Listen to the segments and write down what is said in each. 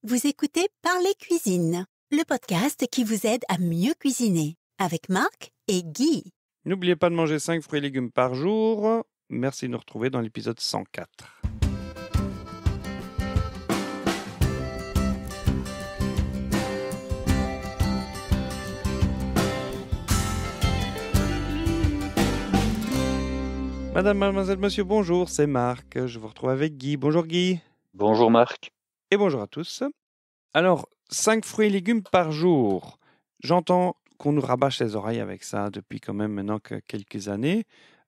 Vous écoutez Parler Cuisine, le podcast qui vous aide à mieux cuisiner, avec Marc et Guy. N'oubliez pas de manger 5 fruits et légumes par jour. Merci de nous retrouver dans l'épisode 104. Madame, mademoiselle, monsieur, bonjour, c'est Marc. Je vous retrouve avec Guy. Bonjour Guy. Bonjour Marc. Et bonjour à tous. Alors, 5 fruits et légumes par jour. J'entends qu'on nous rabâche les oreilles avec ça depuis quand même maintenant quelques années.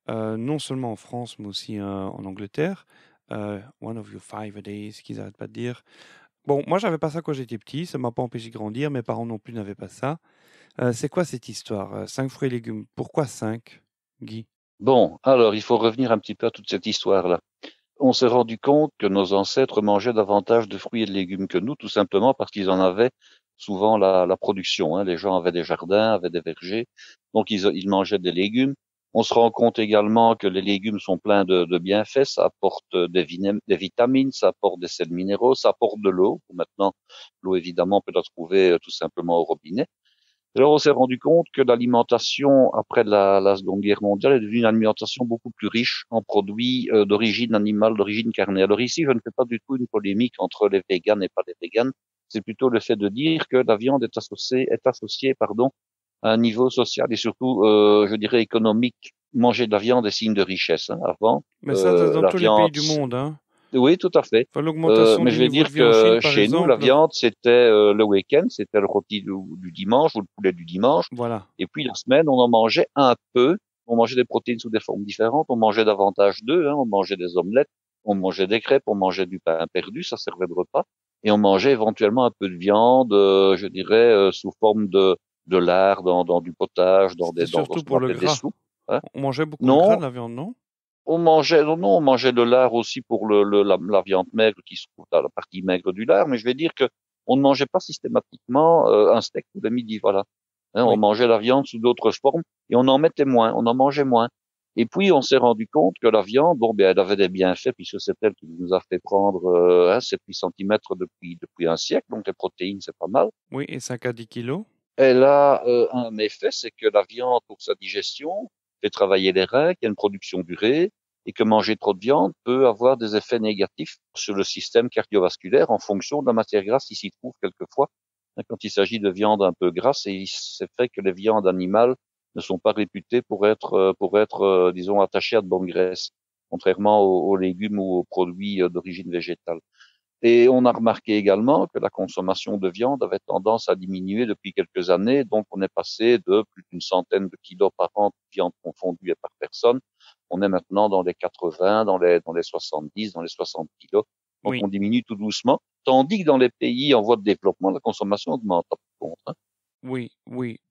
Non seulement en France, mais aussi en Angleterre. One of your 5 a day, ce qu'ils n'arrêtent pas de dire. Bon, moi, j'avais pas ça quand j'étais petit. Ça m'a pas empêché de grandir. Mes parents non plus n'avaient pas ça. C'est quoi cette histoire 5 fruits et légumes. Pourquoi 5, Guy? Bon, alors il faut revenir un petit peu à toute cette histoire-là. On s'est rendu compte que nos ancêtres mangeaient davantage de fruits et de légumes que nous, tout simplement parce qu'ils en avaient souvent la production. Les gens avaient des jardins, avaient des vergers, donc ils mangeaient des légumes. On se rend compte également que les légumes sont pleins de bienfaits, ça apporte des vitamines, ça apporte des sels minéraux, ça apporte de l'eau. Maintenant, l'eau évidemment on peut la trouver tout simplement au robinet. Alors, on s'est rendu compte que l'alimentation, après la Seconde Guerre mondiale, est devenue une alimentation beaucoup plus riche en produits d'origine animale, d'origine carnée. Alors ici, je ne fais pas du tout une polémique entre les véganes et pas les véganes. C'est plutôt le fait de dire que la viande est associée, à un niveau social et surtout, je dirais, économique. Manger de la viande est signe de richesse. Avant, Mais ça, c'est dans la tous les pays viande. du monde, hein. Oui, tout à fait. Enfin, l'augmentation Mais du je vais niveau de dire vie en Chine, que par chez nous, la exemple. viande, c'était le week-end, c'était le rôti du dimanche ou le poulet du dimanche. Voilà. Et puis la semaine, on en mangeait un peu. On mangeait des protéines sous des formes différentes. On mangeait davantage d'œufs. On mangeait des omelettes. On mangeait des crêpes. On mangeait du pain perdu. Ça servait de repas. Et on mangeait éventuellement un peu de viande, je dirais, sous forme de lard dans du potage, C'était dans surtout ce qu'on pour le appelait des gras. soupes. Hein. On mangeait beaucoup de gras Non, de la viande, non? on mangeait de lard aussi pour la viande maigre qui se trouve dans la partie maigre du lard, mais je vais dire que on ne mangeait pas systématiquement un steak tous les midis, voilà. On Oui. mangeait la viande sous d'autres formes et on en mettait moins, on en mangeait moins. Et puis on s'est rendu compte que la viande, elle avait des bienfaits puisque c'est elle qui nous a fait prendre 7-8 centimètres depuis un siècle, donc les protéines c'est pas mal. Oui, et 5 à 10 kilos. Elle a un effet, c'est que la viande, pour sa digestion, fait travailler les reins, qu'il y a une production d'urée, et que manger trop de viande peut avoir des effets négatifs sur le système cardiovasculaire en fonction de la matière grasse qui s'y trouve quelquefois. Quand il s'agit de viande un peu grasse, et c'est fait que les viandes animales ne sont pas réputées pour être, disons, attachées à de bonnes graisses, contrairement aux légumes ou aux produits d'origine végétale. Et on a remarqué également que la consommation de viande avait tendance à diminuer depuis quelques années. Donc, on est passé de plus d'une centaine de kilos par an de viande confondue et par personne. On est maintenant dans les 80, dans les 70, dans les 60 kilos. Donc, Oui, on diminue tout doucement. Tandis que dans les pays en voie de développement, la consommation augmente. Par contre, hein. oui.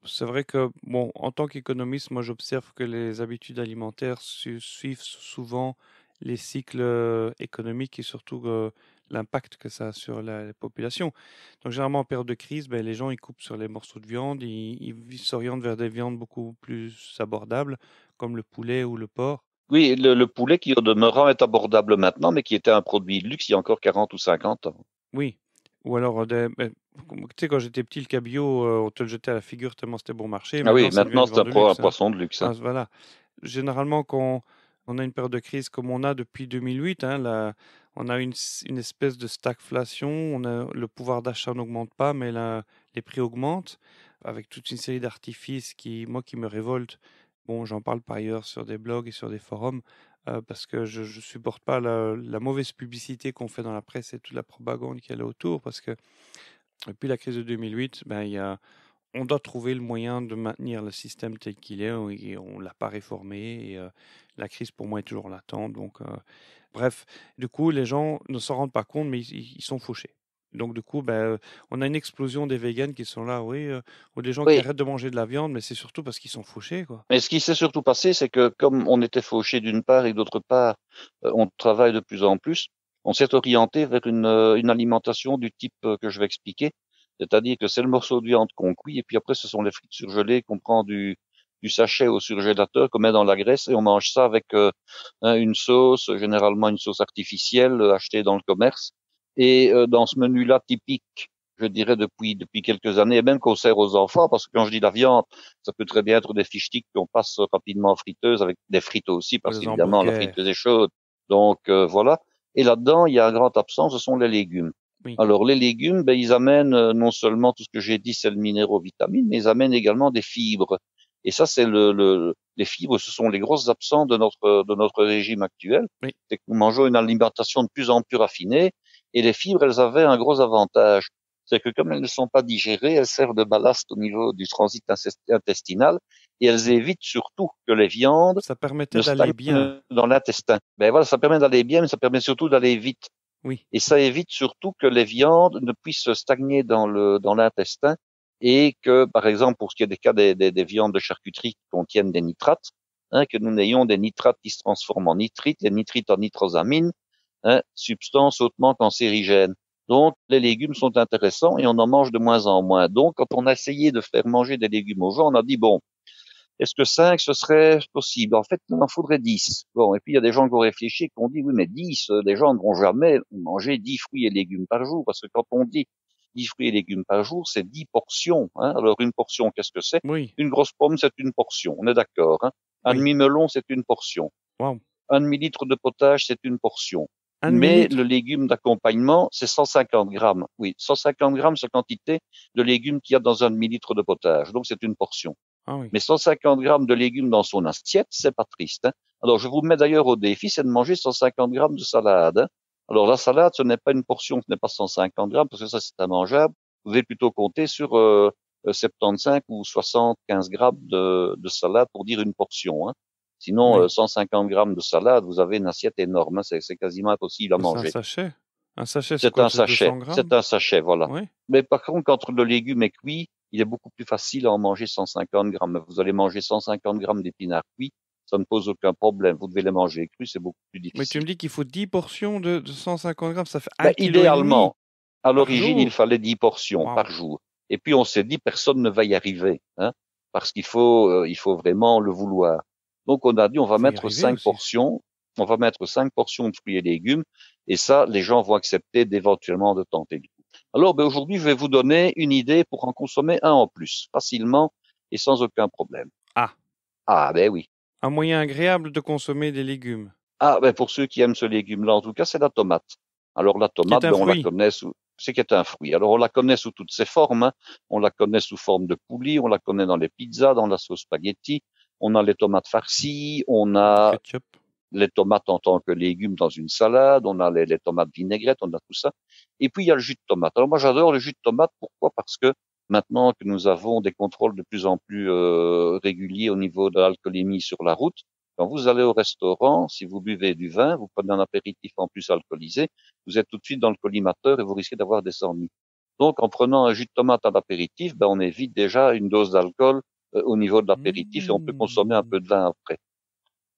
C'est vrai que, bon, en tant qu'économiste, moi, j'observe que les habitudes alimentaires suivent souvent les cycles économiques et surtout l'impact que ça a sur la population. Donc, généralement, en période de crise, ben, les gens, ils coupent sur les morceaux de viande, ils s'orientent vers des viandes beaucoup plus abordables, comme le poulet ou le porc. Oui, le poulet qui, au demeurant, est abordable maintenant, mais qui était un produit de luxe il y a encore 40 ou 50 ans. Oui. Ou alors, tu sais, quand j'étais petit, le cabillaud, on te le jetait à la figure tellement c'était bon marché. Ah oui, Maintenant, ça devient maintenant, une c'est viande de un luxe, hein. poisson de luxe, hein. Voilà. Généralement, quand on a une période de crise comme on a depuis 2008, hein, on a une espèce de stagflation. Le pouvoir d'achat n'augmente pas, mais les prix augmentent avec toute une série d'artifices qui me révoltent. Bon, j'en parle par ailleurs sur des blogs et sur des forums parce que je ne supporte pas la mauvaise publicité qu'on fait dans la presse et toute la propagande qu'il y a autour. Parce que depuis la crise de 2008, ben, on doit trouver le moyen de maintenir le système tel qu'il est et on ne l'a pas réformé. Et la crise, pour moi, est toujours latente. Donc, bref, du coup, les gens ne s'en rendent pas compte, mais ils sont fauchés. Donc, du coup, ben, on a une explosion des véganes qui sont là, oui, ou des gens qui Oui, arrêtent de manger de la viande, mais c'est surtout parce qu'ils sont fauchés, quoi. mais ce qui s'est surtout passé, c'est que comme on était fauché d'une part et d'autre part, on travaille de plus en plus, on s'est orienté vers une alimentation du type que je vais expliquer. C'est-à-dire que c'est le morceau de viande qu'on cuit et puis après ce sont les frites surgelées qu'on prend du sachet au surgélateur, qu'on met dans la graisse et on mange ça avec une sauce, généralement une sauce artificielle achetée dans le commerce. Et dans ce menu-là typique, je dirais depuis quelques années, et même qu'on sert aux enfants, parce que quand je dis la viande, ça peut très bien être des fish sticks qu'on passe rapidement en friteuse, avec des frites aussi, Pour parce les qu'évidemment la hamburgers. friteuse est chaude. Donc voilà. Et là-dedans, il y a un grand absent, ce sont les légumes. Oui. Alors les légumes, ben, ils amènent non seulement tout ce que j'ai dit, c'est le minéraux, vitamines, mais ils amènent également des fibres. Et ça, c'est les fibres, ce sont les grosses absents de notre régime actuel. Oui. C'est que nous mangeons une alimentation de plus en plus raffinée. Et les fibres, elles avaient un gros avantage. C'est que comme elles ne sont pas digérées, elles servent de ballast au niveau du transit intestinal et elles évitent surtout que les viandes Ça permettait ne d'aller stagnent bien. dans l'intestin. Ben voilà, ça permet d'aller bien, mais ça permet surtout d'aller vite. Oui. Et ça évite surtout que les viandes ne puissent stagner dans l'intestin et que, par exemple, pour ce qui est des cas des viandes de charcuterie qui contiennent des nitrates, que nous n'ayons des nitrates qui se transforment en nitrites, les nitrites en nitrosamines, substances hautement cancérigènes. Donc, les légumes sont intéressants et on en mange de moins en moins. Donc, quand on a essayé de faire manger des légumes aux gens, on a dit, bon, est-ce que 5, ce serait possible? En fait, il en faudrait 10. Bon, et puis il y a des gens qui ont réfléchi et qui ont dit, oui, mais 10, les gens ne vont jamais manger 10 fruits et légumes par jour, parce que quand on dit 10 fruits et légumes par jour, c'est 10 portions. Alors, une portion, qu'est-ce que c'est? Oui. Une grosse pomme, c'est une portion, on est d'accord. Un Oui. demi-melon, c'est une portion. Wow. Un demi-litre de potage, c'est une portion. Un Mais demi-litre. le légume d'accompagnement, c'est 150 grammes. Oui, 150 grammes, c'est la quantité de légumes qu'il y a dans un demi-litre de potage. Donc, c'est une portion. Ah oui. Mais 150 grammes de légumes dans son assiette, c'est pas triste. Alors, je vous mets d'ailleurs au défi, c'est de manger 150 grammes de salade. Alors, la salade, ce n'est pas une portion, ce n'est pas 150 grammes, parce que ça, c'est immangeable. Vous devez plutôt compter sur 75 ou 75 grammes de salade pour dire une portion. Sinon, Oui. 150 grammes de salade, vous avez une assiette énorme. C'est quasiment impossible à C'est un manger. sachet. Un sachet, c'est C'est quoi? un C'est 200 sachet. grammes? C'est un sachet, voilà. Oui. Mais par contre, quand le légume est cuit, il est beaucoup plus facile à en manger 150 grammes. Vous allez manger 150 grammes d'épinards cuits, ça ne pose aucun problème. Vous devez les manger crus, c'est beaucoup plus Mais tu me difficile. dis qu'il faut 10 portions de 150 grammes, ça fait Ben, 1,5 kg idéalement, à par l'origine, il jour. fallait 10 portions Waouh. par jour. Et puis, on s'est dit, personne ne va y arriver, parce qu'il faut vraiment le vouloir. Donc, on a dit, on va Faut y mettre arriver 5 aussi. portions. On va mettre 5 portions de fruits et légumes. Et ça, les gens vont accepter d'éventuellement de tenter le coup. Alors, ben, aujourd'hui, je vais vous donner une idée pour en consommer un en plus, facilement et sans aucun problème. Ah. Ah, ben oui. Un moyen agréable de consommer des légumes. Ah, ben, pour ceux qui aiment ce légume-là, en tout cas, c'est la tomate. Alors, la Qui est tomate, un ben, on la fruit. connaît c'est qu'est un fruit. Alors, on la connaît sous toutes ses formes, On la connaît sous forme de coulis, on la connaît dans les pizzas, dans la sauce spaghetti. On a les tomates farcies, on a Ketchup. les tomates en tant que légumes dans une salade, on a les tomates vinaigrettes, on a tout ça. Et puis, il y a le jus de tomate. Alors, moi, j'adore le jus de tomate. Pourquoi? Parce que maintenant que nous avons des contrôles de plus en plus réguliers au niveau de l'alcoolémie sur la route, quand vous allez au restaurant, si vous buvez du vin, vous prenez un apéritif en plus alcoolisé, vous êtes tout de suite dans le collimateur et vous risquez d'avoir des ennuis. Donc, en prenant un jus de tomate à l'apéritif, ben, on évite déjà une dose d'alcool au niveau de l'apéritif et on peut consommer un peu de vin après.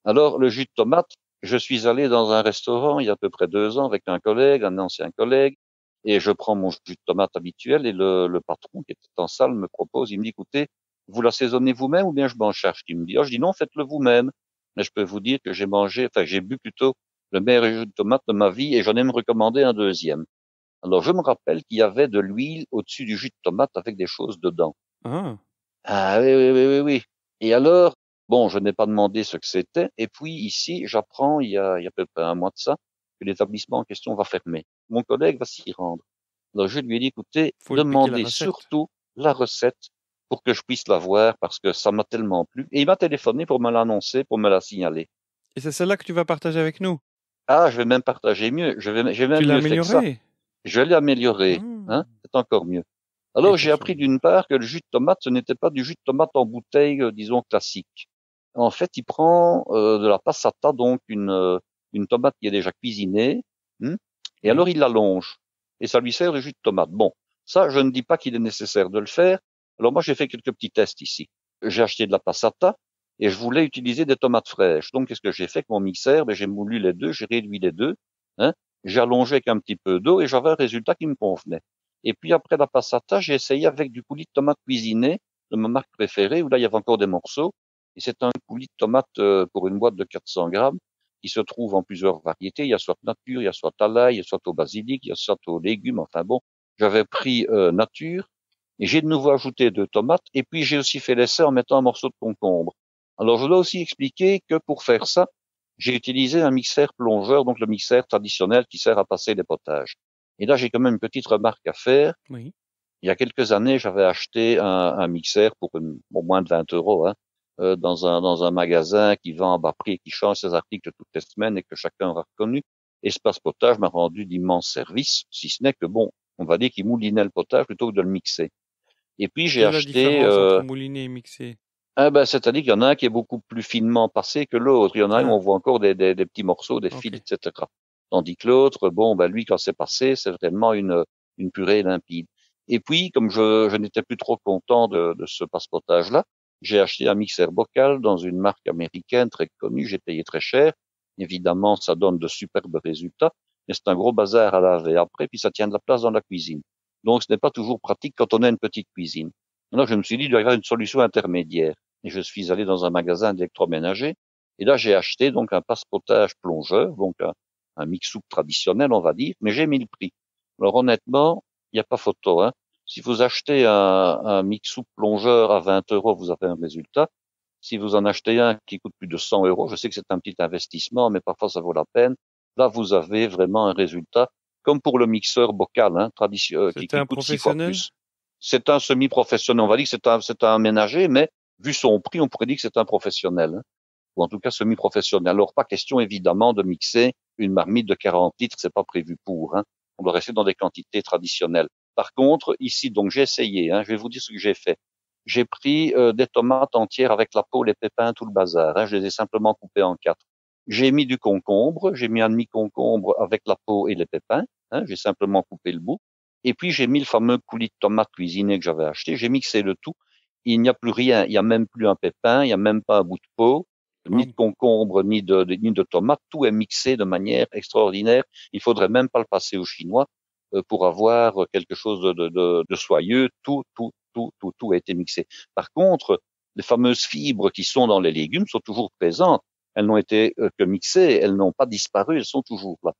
Alors, le jus de tomate, je suis allé dans un restaurant il y a à peu près 2 ans avec un collègue, un ancien collègue, et je prends mon jus de tomate habituel et le patron qui était en salle me propose, il me dit, écoutez, vous l'assaisonnez vous-même ou bien je m'en charge? Il me dit, je dis non, faites-le vous-même. Mais je peux vous dire que j'ai bu plutôt le meilleur jus de tomate de ma vie et j'en ai me recommandé un deuxième. Alors, je me rappelle qu'il y avait de l'huile au-dessus du jus de tomate avec des choses dedans. Ah. Ah oui, oui, oui, oui, oui. Et alors, bon, je n'ai pas demandé ce que c'était. Et puis ici, j'apprends, il y a à peu près un mois de ça, que l'établissement en question va fermer. Mon collègue va s'y rendre. Alors je lui ai dit, écoutez, Faut lui piquer la demandez recette. surtout la recette pour que je puisse la voir parce que ça m'a tellement plu. Et il m'a téléphoné pour me l'annoncer, pour me la signaler. Et c'est celle-là que tu vas partager avec nous. Ah, je vais même partager mieux. J'ai Tu même l'as mieux fait que ça. améliorée. Je l'ai amélioré, Ah. c'est encore mieux. Alors j'ai appris Exceptionnel. d'une part que le jus de tomate, ce n'était pas du jus de tomate en bouteille, disons classique. En fait, il prend de la passata, donc une tomate qui est déjà cuisinée, et Oui. alors il l'allonge et ça lui sert de jus de tomate. Bon, ça, je ne dis pas qu'il est nécessaire de le faire. Alors moi, j'ai fait quelques petits tests ici. J'ai acheté de la passata et je voulais utiliser des tomates fraîches. Donc, qu'est-ce que j'ai fait avec mon mixeur? J'ai moulu les deux, j'ai réduit les deux, j'ai allongé avec un petit peu d'eau et j'avais un résultat qui me convenait. Et puis après la passata, j'ai essayé avec du coulis de tomate cuisiné de ma marque préférée, où là il y avait encore des morceaux. Et c'est un coulis de tomate pour une boîte de 400 grammes qui se trouve en plusieurs variétés. Il y a soit nature, il y a soit à l'ail, il y a soit au basilic, il y a soit aux légumes. Enfin bon, j'avais pris nature et j'ai de nouveau ajouté 2 tomates et puis j'ai aussi fait l'essai en mettant un morceau de concombre. Alors je dois aussi expliquer que pour faire ça, j'ai utilisé un mixeur plongeur, donc le mixeur traditionnel qui sert à passer les potages. Et là, j'ai quand même une petite remarque à faire. Oui. Il y a quelques années, j'avais acheté un mixeur pour moins de 20 euros, hein, dans un magasin qui vend à bas prix et qui change ses articles toutes les semaines et que chacun aura reconnu. Espace Potage m'a rendu d'immenses services, si ce n'est que bon, on va dire qu'il moulinait le potage plutôt que de le mixer. Et puis j'ai Quelle est la acheté, différence entre mouliner et mixer? c'est-à-dire qu'il y en a un qui est beaucoup plus finement passé que l'autre. Il y en a un où Ah, on voit encore des petits morceaux, des fils, ok. etc. Tandis que l'autre, lui, quand c'est passé, c'est vraiment une purée limpide. Et puis, comme je n'étais plus trop content de ce passepotage-là, j'ai acheté un mixeur bocal dans une marque américaine très connue. J'ai payé très cher. Évidemment, ça donne de superbes résultats, mais c'est un gros bazar à laver après, puis ça tient de la place dans la cuisine. Donc, ce n'est pas toujours pratique quand on a une petite cuisine. Alors, je me suis dit, il doit y avoir une solution intermédiaire. Et je suis allé dans un magasin d'électroménager. Et là, j'ai acheté donc un passe-potage plongeur, donc un mix-soupe traditionnel, on va dire, mais j'ai mis le prix. Alors honnêtement, il n'y a pas photo, hein. Si vous achetez un mix-soupe plongeur à 20 euros, vous avez un résultat. Si vous en achetez un qui coûte plus de 100 euros, je sais que c'est un petit investissement, mais parfois ça vaut la peine. Là, vous avez vraiment un résultat, comme pour le mixeur bocal, hein, qui C'était un coûte 6 fois professionnel? plus. C'est un semi-professionnel. On va dire que c'est un ménager, mais vu son prix, on pourrait dire que c'est un professionnel, hein, ou en tout cas semi-professionnel. Alors, pas question évidemment de mixer une marmite de 40 litres, c'est pas prévu pour, hein. On doit rester dans des quantités traditionnelles. Par contre, ici, donc j'ai essayé, hein, je vais vous dire ce que j'ai fait. J'ai pris des tomates entières avec la peau, les pépins, tout le bazar, hein, je les ai simplement coupées en 4. J'ai mis du concombre, j'ai mis un demi-concombre avec la peau et les pépins, hein, j'ai simplement coupé le bout. Et puis j'ai mis le fameux coulis de tomate cuisiné que j'avais acheté, j'ai mixé le tout. Il n'y a plus rien, il n'y a même plus un pépin, il n'y a même pas un bout de peau, ni de Waouh. concombre, ni de tomate, tout est mixé de manière extraordinaire. Il faudrait même pas le passer aux Chinois pour avoir quelque chose de soyeux. Tout a été mixé. Par contre, les fameuses fibres qui sont dans les légumes sont toujours présentes. Elles n'ont été que mixées, elles n'ont pas disparu, elles sont toujours là.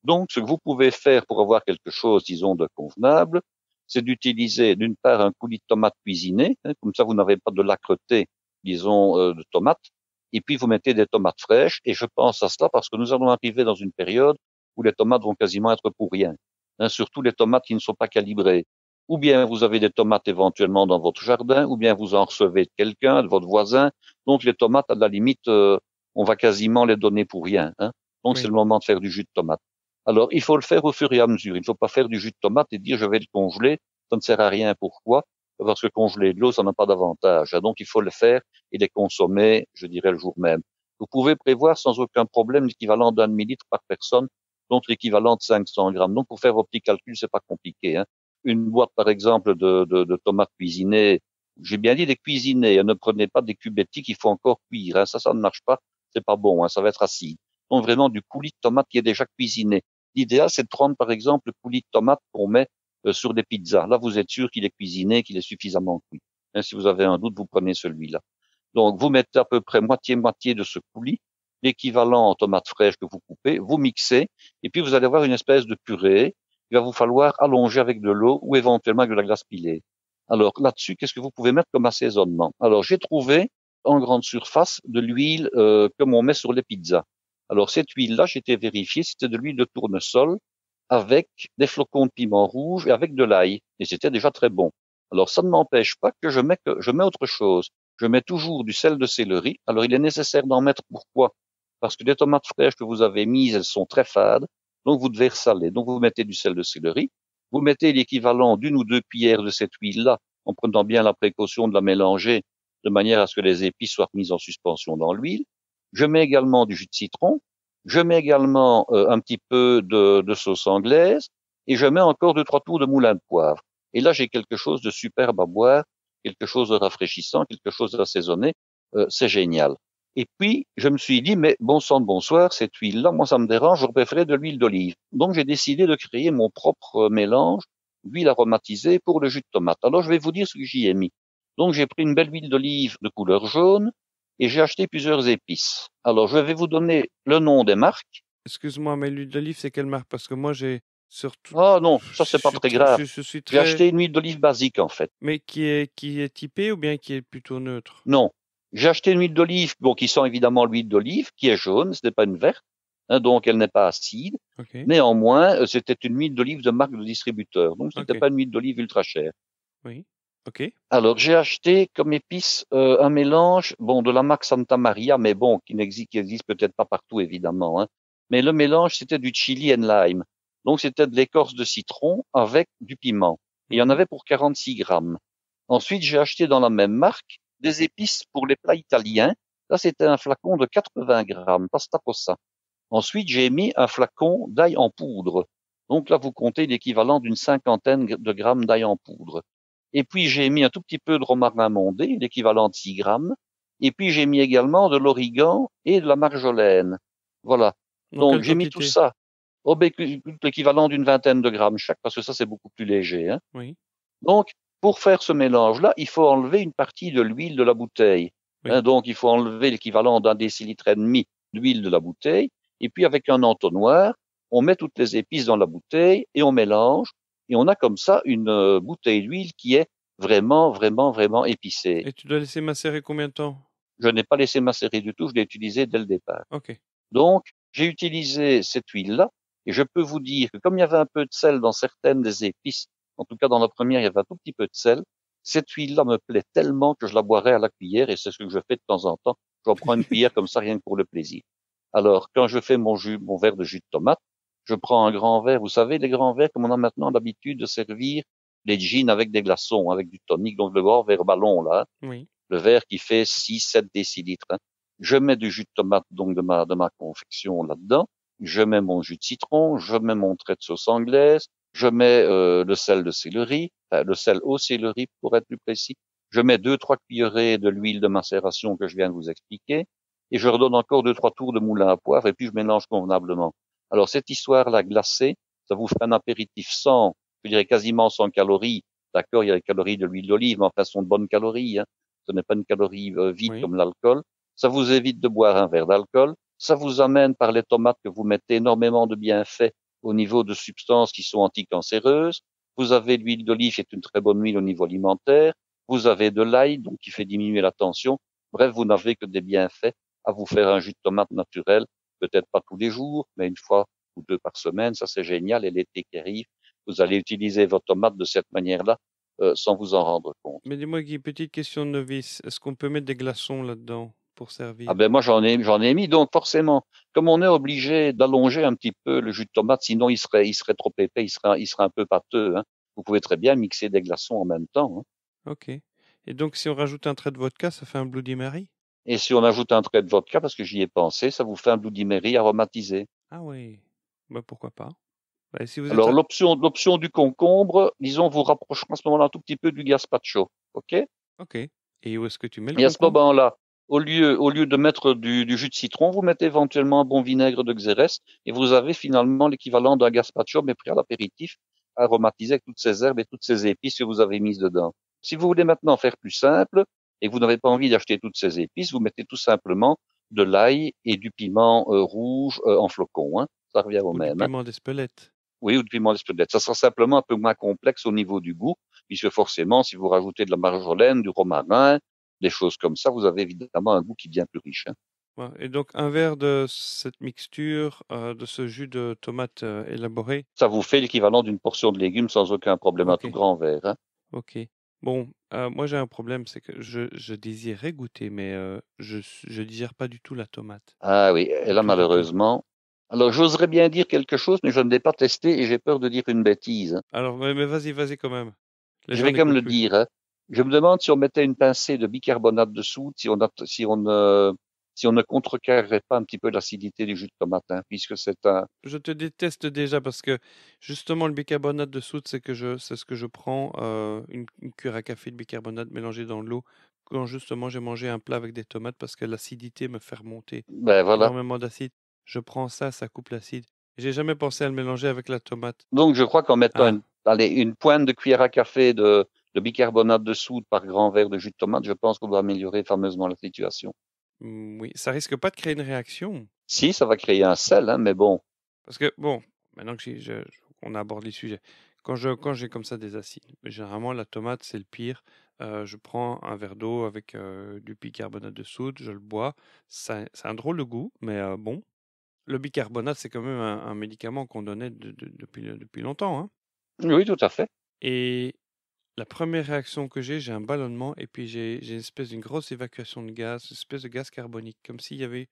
Donc, ce que vous pouvez faire pour avoir quelque chose, disons, de convenable, c'est d'utiliser d'une part un coulis de tomate cuisiné, hein, comme ça vous n'avez pas de l'âcreté, disons, de tomates, et puis vous mettez des tomates fraîches, et je pense à cela parce que nous allons arriver dans une période où les tomates vont quasiment être pour rien, hein, surtout les tomates qui ne sont pas calibrées. Ou bien vous avez des tomates éventuellement dans votre jardin, ou bien vous en recevez de quelqu'un, de votre voisin, donc les tomates, à la limite, on va quasiment les donner pour rien, hein. Donc c'est Oui. le moment de faire du jus de tomate. Alors, il faut le faire au fur et à mesure. Il ne faut pas faire du jus de tomate et dire je vais le congeler. Ça ne sert à rien. Pourquoi? Parce que congeler de l'eau, ça n'a pas d'avantage. Donc, il faut le faire et les consommer, je dirais, le jour même. Vous pouvez prévoir sans aucun problème l'équivalent d'un demi-litre par personne, donc l'équivalent de 500 grammes. Donc, pour faire vos petits calculs, c'est pas compliqué, hein. Une boîte, par exemple, de tomates cuisinées. J'ai bien dit des cuisinées. Ne prenez pas des cubetti qu'il faut encore cuire, hein. Ça ne marche pas. C'est pas bon, hein. Ça va être acide. Donc, vraiment du coulis de tomate qui est déjà cuisiné. L'idéal, c'est de prendre, par exemple, le coulis de tomate qu'on met sur des pizzas. Là, vous êtes sûr qu'il est cuisiné, qu'il est suffisamment cuit. Hein, si vous avez un doute, vous prenez celui-là. Donc, vous mettez à peu près moitié-moitié de ce coulis, l'équivalent en tomates fraîches que vous coupez, vous mixez, et puis vous allez avoir une espèce de purée. Il va vous falloir allonger avec de l'eau ou éventuellement avec de la glace pilée. Alors, là-dessus, qu'est-ce que vous pouvez mettre comme assaisonnement? Alors, j'ai trouvé en grande surface de l'huile comme on met sur les pizzas. Alors, cette huile-là, j'ai été vérifier, c'était de l'huile de tournesol avec des flocons de piment rouge et avec de l'ail. Et c'était déjà très bon. Alors, ça ne m'empêche pas que je mets autre chose. Je mets toujours du sel de céleri. Alors, il est nécessaire d'en mettre pourquoi? Parce que les tomates fraîches que vous avez mises, elles sont très fades. Donc, vous devez ressaler. Donc, vous mettez du sel de céleri. Vous mettez l'équivalent d'une ou 2 cuillères de cette huile-là, en prenant bien la précaution de la mélanger de manière à ce que les épices soient mises en suspension dans l'huile. Je mets également du jus de citron, je mets également un petit peu de sauce anglaise et je mets encore 2-3 tours de moulin de poivre. Et là, j'ai quelque chose de superbe à boire, quelque chose de rafraîchissant, quelque chose d'assaisonné. C'est génial. Et puis, je me suis dit, mais bon sang de bonsoir, cette huile-là, moi, ça me dérange, j'aurais préféré de l'huile d'olive. Donc, j'ai décidé de créer mon propre mélange d'huile aromatisée pour le jus de tomate. Alors, je vais vous dire ce que j'y ai mis. Donc, j'ai pris une belle huile d'olive de couleur jaune, et j'ai acheté plusieurs épices. Alors, je vais vous donner le nom des marques. Excuse-moi, mais l'huile d'olive, c'est quelle marque? Parce que moi, j'ai surtout, Ah non, ça je c'est pas suis, très grave. je suis J'ai très, acheté une huile d'olive basique en fait. mais qui est typé ou bien qui est plutôt neutre? Non, j'ai acheté une huile d'olive, bon, qui sent évidemment l'huile d'olive, qui est jaune, ce n'est pas une verte, hein, donc elle n'est pas acide. Ok, Néanmoins, c'était une huile d'olive de marque de distributeur, donc ce n'était ok, pas une huile d'olive ultra chère. oui, ok, Alors, j'ai acheté comme épice un mélange, bon, de la marque Santa Maria, mais bon, qui existe peut-être pas partout, évidemment, hein. Mais le mélange, c'était du chili and lime. Donc, c'était de l'écorce de citron avec du piment. Il y en mhm, avait pour 46 grammes. Ensuite, j'ai acheté dans la même marque des épices pour les plats italiens. Là, c'était un flacon de 80 grammes, pasta rossa. Ensuite, j'ai mis un flacon d'ail en poudre. Donc là, vous comptez l'équivalent d'une cinquantaine de grammes d'ail en poudre. Et puis, j'ai mis un tout petit peu de romarin mondé, l'équivalent de 6 grammes. Et puis, j'ai mis également de l'origan et de la marjolaine. Voilà. dans Donc, quelle j'ai mis tout quantité? ça au l'équivalent d'une vingtaine de grammes chaque, parce que ça, c'est beaucoup plus léger, hein. Oui, Donc, pour faire ce mélange-là, il faut enlever une partie de l'huile de la bouteille. oui, Hein, donc, il faut enlever l'équivalent d'un décilitre et demi d'huile de la bouteille. Et puis, avec un entonnoir, on met toutes les épices dans la bouteille et on mélange. Et on a comme ça une bouteille d'huile qui est vraiment, vraiment, vraiment épicée. et tu dois laisser macérer combien de temps? Je n'ai pas laissé macérer du tout, je l'ai utilisé dès le départ. Ok, Donc, j'ai utilisé cette huile-là, et je peux vous dire que comme il y avait un peu de sel dans certaines des épices, en tout cas dans la première, il y avait un tout petit peu de sel, cette huile-là me plaît tellement que je la boirais à la cuillère, et c'est ce que je fais de temps en temps. J'en prends une cuillère comme ça, rien que pour le plaisir. Alors, quand je fais mon verre de jus de tomate, je prends un grand verre. Vous savez, les grands verres, comme on a maintenant l'habitude de servir les jeans avec des glaçons, avec du tonic, donc le grand verre ballon, là, hein, oui, le verre qui fait 6-7 décilitres, hein. Je mets du jus de tomate, donc de ma confection là-dedans. Je mets mon jus de citron, je mets mon trait de sauce anglaise, je mets le sel de céleri, enfin, le sel au céleri pour être plus précis. Je mets 2-3 cuillerées de l'huile de macération que je viens de vous expliquer, et je redonne encore 2-3 tours de moulin à poivre, et puis je mélange convenablement. Alors cette histoire-là glacée, ça vous fait un apéritif sans, je dirais quasiment sans calories. D'accord, il y a les calories de l'huile d'olive, mais enfin, ce sont de bonnes calories, hein. Ce n'est pas une calorie vide oui. comme l'alcool. Ça vous évite de boire un verre d'alcool. Ça vous amène par les tomates que vous mettez énormément de bienfaits au niveau de substances qui sont anticancéreuses. Vous avez l'huile d'olive qui est une très bonne huile au niveau alimentaire. Vous avez de l'ail, donc qui fait diminuer la tension. Bref, vous n'avez que des bienfaits à vous faire un jus de tomate naturel. Peut-être pas tous les jours, mais une fois ou deux par semaine. Ça, c'est génial. Et l'été qui arrive, vous allez utiliser vos tomates de cette manière-là, sans vous en rendre compte. Mais dis-moi, Guy, petite question de novice. Est-ce qu'on peut mettre des glaçons là-dedans pour Ah servir? ben moi j'en ai mis, donc forcément, comme on est obligé d'allonger un petit peu le jus de tomate, sinon il serait trop épais, il serait un peu pâteux, hein. Vous pouvez très bien mixer des glaçons en même temps, hein. Ok. Et donc, si on rajoute un trait de vodka, ça fait un Bloody Mary? Et si on ajoute un trait de vodka, parce que j'y ai pensé, ça vous fait un Bloody Mary aromatisé. Ah oui. Bah, pourquoi pas? Bah, si vous êtes Alors l'option du concombre, disons, vous rapprochera à ce moment-là un tout petit peu du gazpacho, ok? Ok. Et où est-ce que tu mets le Et à ce concombre? moment-là, au lieu de mettre du jus de citron, vous mettez éventuellement un bon vinaigre de Xérès et vous avez finalement l'équivalent d'un gazpacho, mais pris à l'apéritif, aromatisé avec toutes ces herbes et toutes ces épices que vous avez mises dedans. Si vous voulez maintenant faire plus simple et que vous n'avez pas envie d'acheter toutes ces épices, vous mettez tout simplement de l'ail et du piment rouge en flocons, hein. Ça revient au Ou du même, hein. piment d'Espelette? Oui, ou du piment d'Espelette. Ça sera simplement un peu moins complexe au niveau du goût, puisque forcément, si vous rajoutez de la marjolaine, du romarin, des choses comme ça, vous avez évidemment un goût qui est bien plus riche, hein. Ouais. Et donc, un verre de cette mixture, de ce jus de tomate élaboré. Ça vous fait l'équivalent d'une portion de légumes sans aucun problème, un Ok. tout grand verre, hein. Ok. Bon, moi j'ai un problème, c'est que je désirais goûter, mais je digère pas du tout la tomate. Ah oui, et Du là, tout, du tout. malheureusement. Alors, j'oserais bien dire quelque chose, mais je ne l'ai pas testé et j'ai peur de dire une bêtise, hein. Alors, mais vas-y, vas-y quand même. Les Je gens vais quand même n'écoutent le plus. dire, hein. Je me demande si on mettait une pincée de bicarbonate de soude, si on ne contrecarrerait pas un petit peu l'acidité du jus de tomate, hein, puisque c'est un. Je te déteste déjà parce que justement le bicarbonate de soude, c'est ce que je prends, une cuillère à café de bicarbonate mélangé dans l'eau quand justement j'ai mangé un plat avec des tomates parce que l'acidité me fait remonter Ben voilà. énormément d'acide. Je prends ça, ça coupe l'acide. J'ai jamais pensé à le mélanger avec la tomate. Donc, je crois qu'en mettant Ah, une pointe de cuillère à café de bicarbonate de soude par grand verre de jus de tomate, je pense qu'on doit améliorer fameusement la situation. Oui, ça risque pas de créer une réaction. Si, ça va créer un sel, hein, mais bon. Parce que, bon, maintenant que on aborde les sujets, quand j'ai comme ça des acides, généralement la tomate c'est le pire. Je prends un verre d'eau avec du bicarbonate de soude, je le bois. C'est un drôle de goût, mais bon. Le bicarbonate, c'est quand même un médicament qu'on donnait depuis longtemps, hein. Oui, tout à fait. Et la première réaction que j'ai un ballonnement et puis j'ai une espèce d'une grosse évacuation de gaz, une espèce de gaz carbonique, comme s'il y avait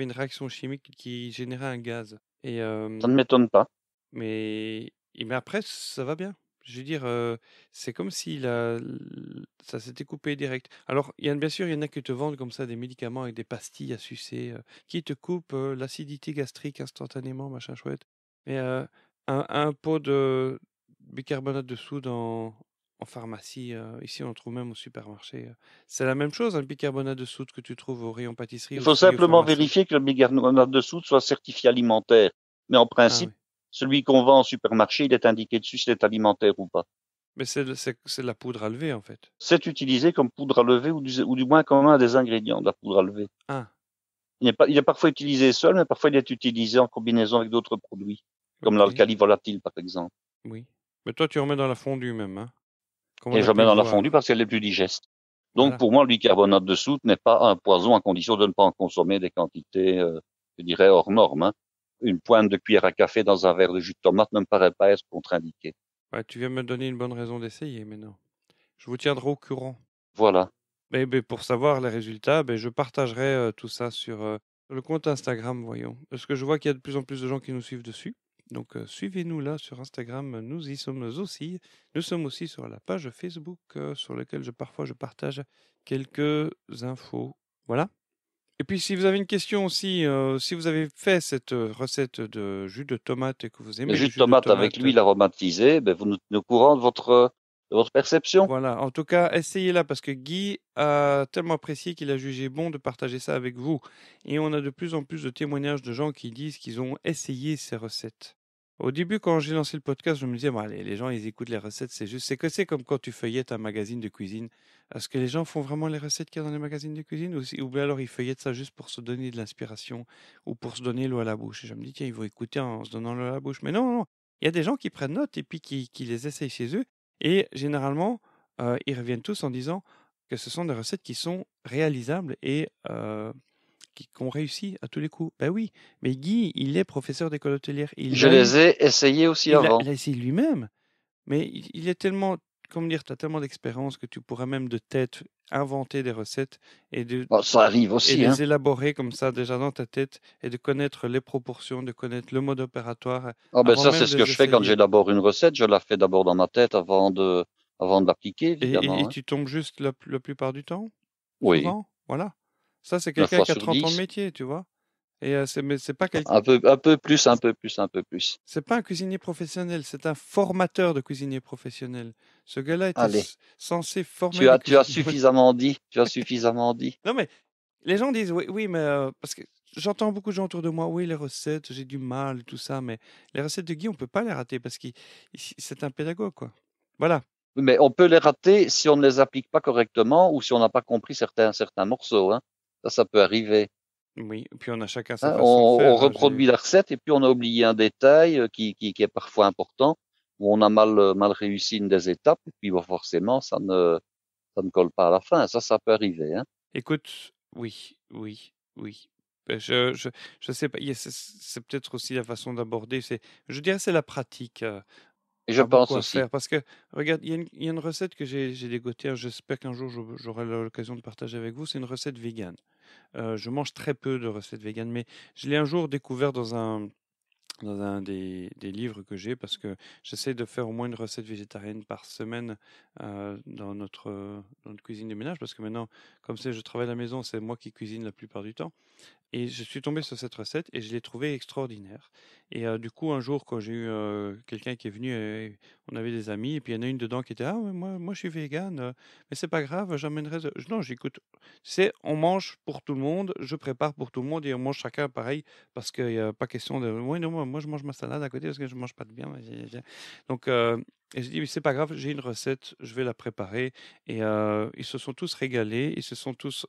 une réaction chimique qui générait un gaz. Et Ça ne m'étonne pas. mais après, ça va bien. Je veux dire, c'est comme si ça s'était coupé direct. Alors, bien sûr, il y en a qui te vendent comme ça des médicaments avec des pastilles à sucer, qui te coupent l'acidité gastrique instantanément, machin chouette. Mais un pot de bicarbonate de soude en pharmacie, ici on le trouve même au supermarché. C'est la même chose, un bicarbonate de soude que tu trouves au rayon pâtisserie, Il aux faut fruits, aux simplement pharmacies. vérifier que le bicarbonate de soude soit certifié alimentaire. Mais en Ah principe, oui. celui qu'on vend au supermarché, il est indiqué dessus si c'est alimentaire ou pas. Mais c'est de la poudre à lever en fait. C'est utilisé comme poudre à lever ou du moins comme un des ingrédients de la poudre à lever. Ah, Il est parfois utilisé seul, mais parfois il est utilisé en combinaison avec d'autres produits, comme ok. l'alcali volatile par exemple. Oui. Mais toi, tu remets dans la fondue même, hein, comme on Et a je pu mets le dans la fondue voir. parce qu'elle est plus digeste. Donc Voilà. pour moi, le bicarbonate de soude n'est pas un poison à condition de ne pas en consommer des quantités, je dirais, hors normes, hein. Une pointe de cuillère à café dans un verre de jus de tomate ne me paraît pas être contre-indiqué. Ouais, tu viens me donner une bonne raison d'essayer maintenant. Je vous tiendrai au courant. Voilà. Mais pour savoir les résultats, je partagerai tout ça sur le compte Instagram, voyons. Parce que je vois qu'il y a de plus en plus de gens qui nous suivent dessus. Donc suivez-nous là sur Instagram, nous y sommes aussi. Nous sommes aussi sur la page Facebook sur laquelle parfois je partage quelques infos. Voilà. Et puis si vous avez une question aussi, si vous avez fait cette recette de jus de tomate et que vous Le aimez jus le de jus de tomate avec tomate, l'huile aromatisée, ben vous nous tenez au courant de votre perception. voilà. En tout cas, essayez-la parce que Guy a tellement apprécié qu'il a jugé bon de partager ça avec vous. Et on a de plus en plus de témoignages de gens qui disent qu'ils ont essayé ces recettes. Au début, quand j'ai lancé le podcast, je me disais, bon, allez, les gens, ils écoutent les recettes, c'est comme quand tu feuillettes un magazine de cuisine. Est-ce que les gens font vraiment les recettes qu'il y a dans les magazines de cuisine ou bien alors ils feuillettent ça juste pour se donner de l'inspiration ou pour se donner l'eau à la bouche? Et je me dis, tiens, ils vont écouter en se donnant l'eau à la bouche. Mais non, non, non. Il y a des gens qui prennent note et puis qui les essayent chez eux. Et généralement, ils reviennent tous en disant que ce sont des recettes qui sont réalisables et qu'on réussit à tous les coups. Ben oui, mais Guy, il est professeur d'école hôtelière. Je les ai essayés aussi avant. Il a essayé lui-même, mais il est tellement, comment dire, tu as tellement d'expérience que tu pourrais même de tête inventer des recettes et, Bon, ça arrive et aussi, hein. les élaborer comme ça déjà dans ta tête et de connaître les proportions, de connaître le mode opératoire Ah ben avant ça, c'est même ce de que les je fais quand essayer. j'élabore une recette. Je la fais d'abord dans ma tête avant de l'appliquer, Et évidemment, hein. tu tombes juste la plupart du temps? Oui, Souvent? Voilà. Ça, c'est 9 quelqu'un fois qui a sur 30 ans de 10. métier, tu vois? Et mais Un peu plus, un peu plus, un peu plus. c'est pas un cuisinier professionnel, c'est un formateur de cuisiniers professionnels. Ce gars-là était Allez, censé former des tu as cuisiniers. suffisamment dit. Tu as suffisamment dit. Non, mais les gens disent, oui, oui, mais parce que j'entends beaucoup de gens autour de moi, oui, les recettes, j'ai du mal, tout ça, mais les recettes de Guy, on peut pas les rater parce que c'est un pédagogue, quoi. Voilà. Mais on peut les rater si on ne les applique pas correctement ou si on n'a pas compris certains morceaux, hein. Ça peut arriver. Oui, et puis on a chacun sa Hein, façon de on faire, hein. reproduit la recette et puis on a oublié un détail qui est parfois important, où on a mal réussi une des étapes, et puis bon, forcément, ça ne colle pas à la fin. Ça peut arriver, hein. Écoute, oui, oui, oui. Je sais pas, c'est peut-être aussi la façon d'aborder, je dirais c'est la pratique Et je a beaucoup pense à aussi. faire parce que, regarde, il y a une recette que j'ai dégotée, hein, j'espère qu'un jour j'aurai l'occasion de partager avec vous, c'est une recette végane. Je mange très peu de recettes véganes, mais je l'ai un jour découvert dans un des livres que j'ai parce que j'essaie de faire au moins une recette végétarienne par semaine dans notre cuisine de ménage parce que maintenant, comme c'est, je travaille à la maison, c'est moi qui cuisine la plupart du temps. Et je suis tombé sur cette recette et je l'ai trouvée extraordinaire. Et du coup, un jour, quand j'ai eu quelqu'un qui est venu, on avait des amis, et puis il y en a une dedans qui était ah ouais, moi je suis végane, mais c'est pas grave, j'emmènerai. Non, j'écoute. C'est on mange pour tout le monde, je prépare pour tout le monde et on mange chacun pareil parce qu'il n'y a pas question de oui non moi je mange ma salade à côté parce que je mange pas de viande. Donc et je dis mais c'est pas grave, j'ai une recette, je vais la préparer et ils se sont tous régalés, ils se sont tous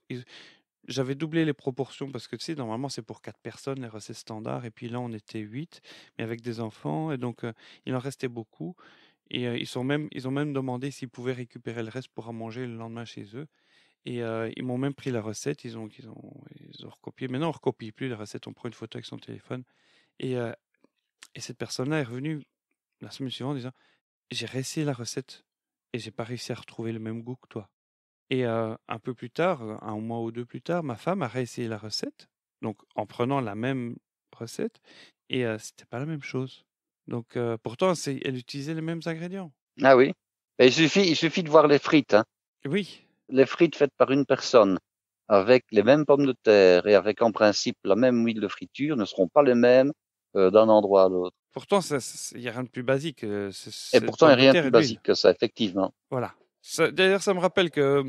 j'avais doublé les proportions parce que tu sais, normalement, c'est pour 4 personnes, les recettes standards. Et puis là, on était 8, mais avec des enfants. Et donc, il en restait beaucoup. Et ils ont même demandé s'ils pouvaient récupérer le reste pour en manger le lendemain chez eux. Et ils m'ont même pris la recette. Ils ont recopié. Maintenant, on ne recopie plus les recettes. On prend une photo avec son téléphone. Et, euh, et cette personne-là est revenue la semaine suivante en disant, j'ai réessayé la recette et j'ai pas réussi à retrouver le même goût que toi. Et un peu plus tard, un mois ou 2 plus tard, ma femme a réessayé la recette, donc en prenant la même recette et c'était pas la même chose. Donc pourtant elle utilisait les mêmes ingrédients. Ah oui. Et il suffit de voir les frites, hein. Oui, Les frites faites par une personne avec les mêmes pommes de terre et avec en principe la même huile de friture ne seront pas les mêmes d'un endroit à l'autre. pourtant il y a rien de plus basique, Et c'est pourtant, il n'y a pommes de rien de terre plus et de l'huile. basique que ça, effectivement. Voilà. D'ailleurs, ça me rappelle que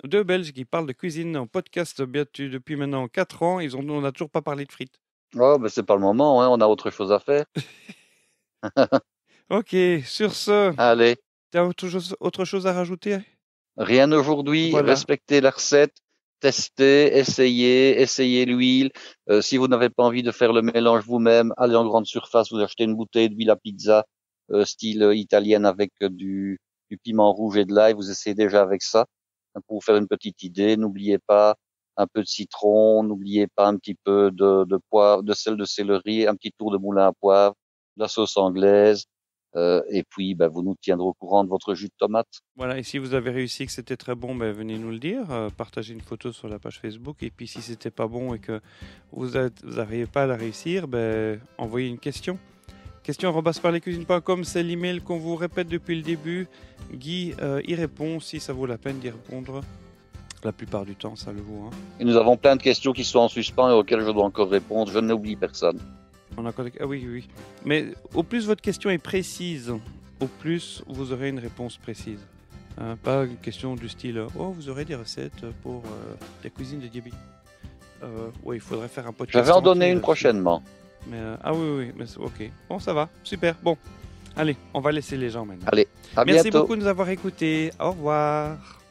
2 Belges qui parlent de cuisine en podcast depuis maintenant 4 ans, on n'a toujours pas parlé de frites. Oh, ben c'est pas le moment, hein, on a autre chose à faire. OK, sur ce, Allez, tu as autre chose à rajouter? rien aujourd'hui, Voilà. respectez la recette, testez, essayez l'huile. Si vous n'avez pas envie de faire le mélange vous-même, allez en grande surface, vous achetez une bouteille d'huile à pizza style italienne avec du piment rouge et de l'ail, vous essayez déjà avec ça pour vous faire une petite idée. N'oubliez pas un peu de citron, n'oubliez pas un petit peu de poivre, de sel de céleri, un petit tour de moulin à poivre, de la sauce anglaise. Et puis, vous nous tiendrez au courant de votre jus de tomate. Voilà, et si vous avez réussi, que c'était très bon, venez nous le dire, partagez une photo sur la page Facebook, et puis si c'était pas bon et que vous n'arrivez pas à la réussir, envoyez une question. question@parlescuisines.com, c'est l'email qu'on vous répète depuis le début. Guy y répond si ça vaut la peine d'y répondre. La plupart du temps, ça le vaut. Hein. Et nous avons plein de questions qui sont en suspens et auxquelles je dois encore répondre. Je n'oublie personne. Ah oui. Mais au plus votre question est précise, au plus vous aurez une réponse précise. Pas une question du style « Oh, vous aurez des recettes pour la cuisine de diabète ». Oui, il faudrait faire un podcast. Je vais en donner une prochainement. Mais, oui, mais ok. Bon, ça va, super. Bon, allez, on va laisser les gens maintenant. Allez, à Merci bientôt. beaucoup de nous avoir écoutés. Au revoir.